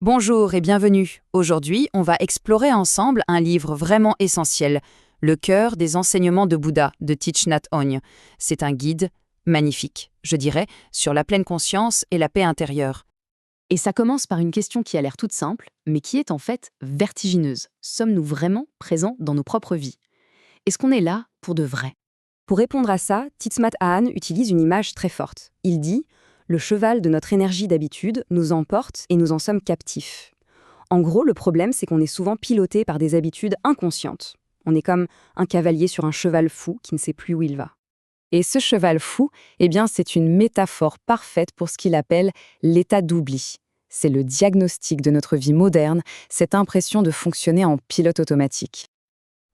Bonjour et bienvenue. Aujourd'hui, on va explorer ensemble un livre vraiment essentiel, Le cœur des enseignements de Bouddha de Thich Nhat Hanh. C'est un guide magnifique, je dirais, sur la pleine conscience et la paix intérieure. Et ça commence par une question qui a l'air toute simple, mais qui est en fait vertigineuse. Sommes-nous vraiment présents dans nos propres vies? Est-ce qu'on est là pour de vrai? Pour répondre à ça, Thich Nhat Hanh utilise une image très forte. Il dit « Le cheval de notre énergie d'habitude nous emporte et nous en sommes captifs ». En gros, le problème, c'est qu'on est souvent piloté par des habitudes inconscientes. On est comme un cavalier sur un cheval fou qui ne sait plus où il va. Et ce cheval fou, c'est une métaphore parfaite pour ce qu'il appelle l'état d'oubli. C'est le diagnostic de notre vie moderne, cette impression de fonctionner en pilote automatique.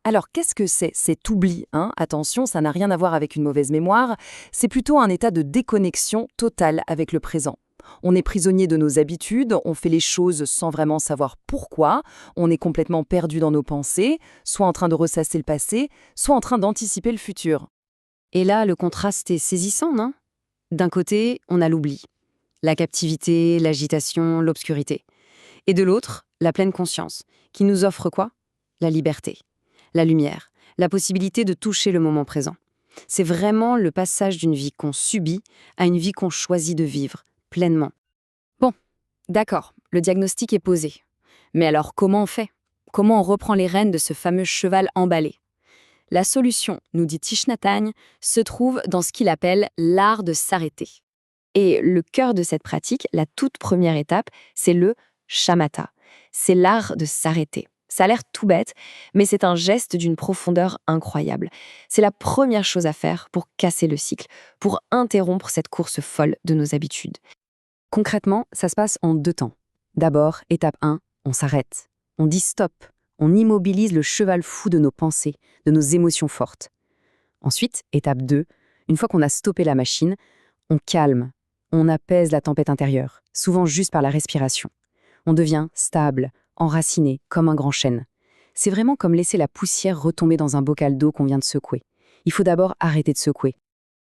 Alors, qu'est-ce que c'est cet oubli, hein? Attention, ça n'a rien à voir avec une mauvaise mémoire, c'est plutôt un état de déconnexion totale avec le présent. On est prisonnier de nos habitudes, on fait les choses sans vraiment savoir pourquoi, on est complètement perdu dans nos pensées, soit en train de ressasser le passé, soit en train d'anticiper le futur. Et là, le contraste est saisissant, non? D'un côté, on a l'oubli, la captivité, l'agitation, l'obscurité. Et de l'autre, la pleine conscience, qui nous offre quoi? La liberté, la lumière, la possibilité de toucher le moment présent. C'est vraiment le passage d'une vie qu'on subit à une vie qu'on choisit de vivre, pleinement. Bon, d'accord, le diagnostic est posé. Mais alors comment on fait? Comment on reprend les rênes de ce fameux cheval emballé? La solution, nous dit Thich Nhat Hanh, se trouve dans ce qu'il appelle l'art de s'arrêter. Et le cœur de cette pratique, la toute première étape, c'est le shamatha. C'est l'art de s'arrêter. Ça a l'air tout bête, mais c'est un geste d'une profondeur incroyable. C'est la première chose à faire pour casser le cycle, pour interrompre cette course folle de nos habitudes. Concrètement, ça se passe en 2 temps. D'abord, étape 1, on s'arrête. On dit stop. On immobilise le cheval fou de nos pensées, de nos émotions fortes. Ensuite, étape 2, une fois qu'on a stoppé la machine, on calme, on apaise la tempête intérieure, souvent juste par la respiration. On devient stable, enraciné, comme un grand chêne. C'est vraiment comme laisser la poussière retomber dans un bocal d'eau qu'on vient de secouer. Il faut d'abord arrêter de secouer.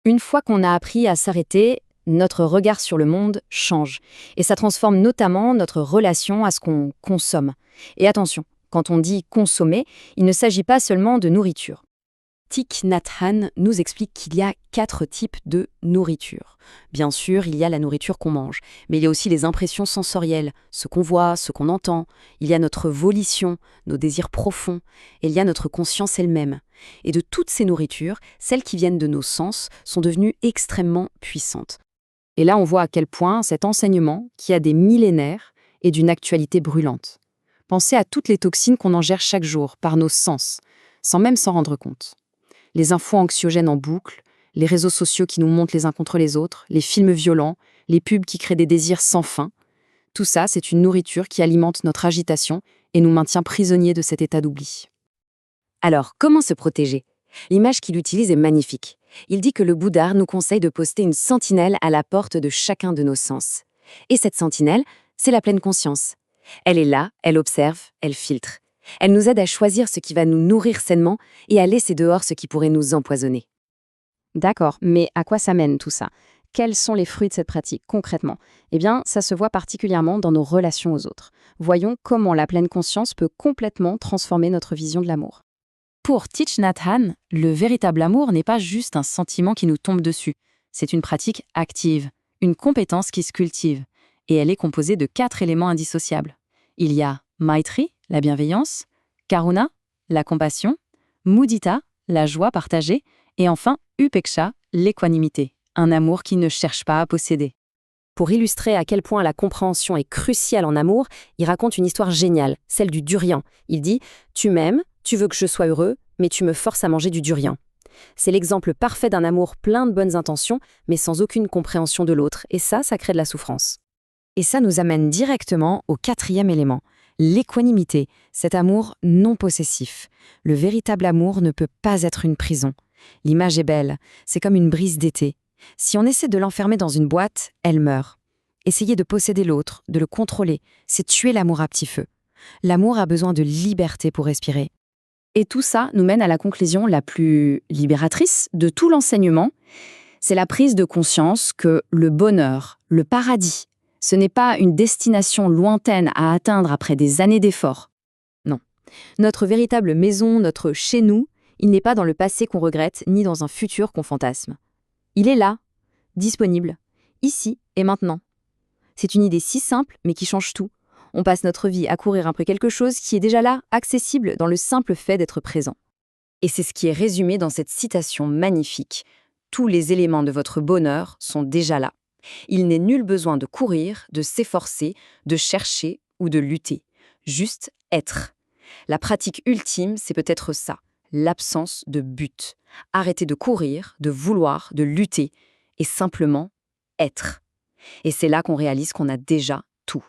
Une fois qu'on a appris à s'arrêter, notre regard sur le monde change. Et ça transforme notamment notre relation à ce qu'on consomme. Et attention, quand on dit consommer, il ne s'agit pas seulement de nourriture. Thich Nhat Hanh nous explique qu'il y a 4 types de nourriture. Bien sûr, il y a la nourriture qu'on mange, mais il y a aussi les impressions sensorielles, ce qu'on voit, ce qu'on entend. Il y a notre volition, nos désirs profonds, et il y a notre conscience elle-même. Et de toutes ces nourritures, celles qui viennent de nos sens sont devenues extrêmement puissantes. Et là, on voit à quel point cet enseignement, qui a des millénaires, est d'une actualité brûlante. Pensez à toutes les toxines qu'on ingère chaque jour par nos sens, sans même s'en rendre compte. Les infos anxiogènes en boucle, les réseaux sociaux qui nous montent les uns contre les autres, les films violents, les pubs qui créent des désirs sans fin. Tout ça, c'est une nourriture qui alimente notre agitation et nous maintient prisonniers de cet état d'oubli. Alors, comment se protéger? L'image qu'il utilise est magnifique. Il dit que le Bouddha nous conseille de poster une sentinelle à la porte de chacun de nos sens. Et cette sentinelle, c'est la pleine conscience. Elle est là, elle observe, elle filtre. Elle nous aide à choisir ce qui va nous nourrir sainement et à laisser dehors ce qui pourrait nous empoisonner. D'accord, mais à quoi ça mène tout ça? Quels sont les fruits de cette pratique concrètement? Ça se voit particulièrement dans nos relations aux autres. Voyons comment la pleine conscience peut complètement transformer notre vision de l'amour. Pour Thich Nhat Hanh, le véritable amour n'est pas juste un sentiment qui nous tombe dessus. C'est une pratique active, une compétence qui se cultive. Et elle est composée de 4 éléments indissociables. Il y a Maitri, la bienveillance, Karuna, la compassion, Mudita, la joie partagée, et enfin Upeksha, l'équanimité, un amour qui ne cherche pas à posséder. Pour illustrer à quel point la compréhension est cruciale en amour, il raconte une histoire géniale, celle du durian. Il dit « Tu m'aimes, tu veux que je sois heureux, mais tu me forces à manger du durian ». C'est l'exemple parfait d'un amour plein de bonnes intentions, mais sans aucune compréhension de l'autre, et ça crée de la souffrance. Et ça nous amène directement au 4e élément, l'équanimité, cet amour non possessif. Le véritable amour ne peut pas être une prison. L'image est belle, c'est comme une brise d'été. Si on essaie de l'enfermer dans une boîte, elle meurt. Essayer de posséder l'autre, de le contrôler, c'est tuer l'amour à petit feu. L'amour a besoin de liberté pour respirer. Et tout ça nous mène à la conclusion la plus libératrice de tout l'enseignement. C'est la prise de conscience que le bonheur, le paradis, Ce n'est pas une destination lointaine à atteindre après des années d'efforts. Non. Notre véritable maison, notre chez-nous, il n'est pas dans le passé qu'on regrette, ni dans un futur qu'on fantasme. Il est là, disponible, ici et maintenant. C'est une idée si simple, mais qui change tout. On passe notre vie à courir après quelque chose qui est déjà là, accessible dans le simple fait d'être présent. Et c'est ce qui est résumé dans cette citation magnifique. Tous les éléments de votre bonheur sont déjà là. Il n'est nul besoin de courir, de s'efforcer, de chercher ou de lutter. Juste être. La pratique ultime, c'est peut-être ça, l'absence de but. Arrêter de courir, de vouloir, de lutter, et simplement être. Et c'est là qu'on réalise qu'on a déjà tout.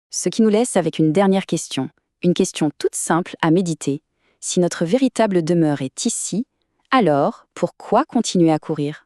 Ce qui nous laisse avec une dernière question, une question toute simple à méditer. Si notre véritable demeure est ici, alors pourquoi continuer à courir ?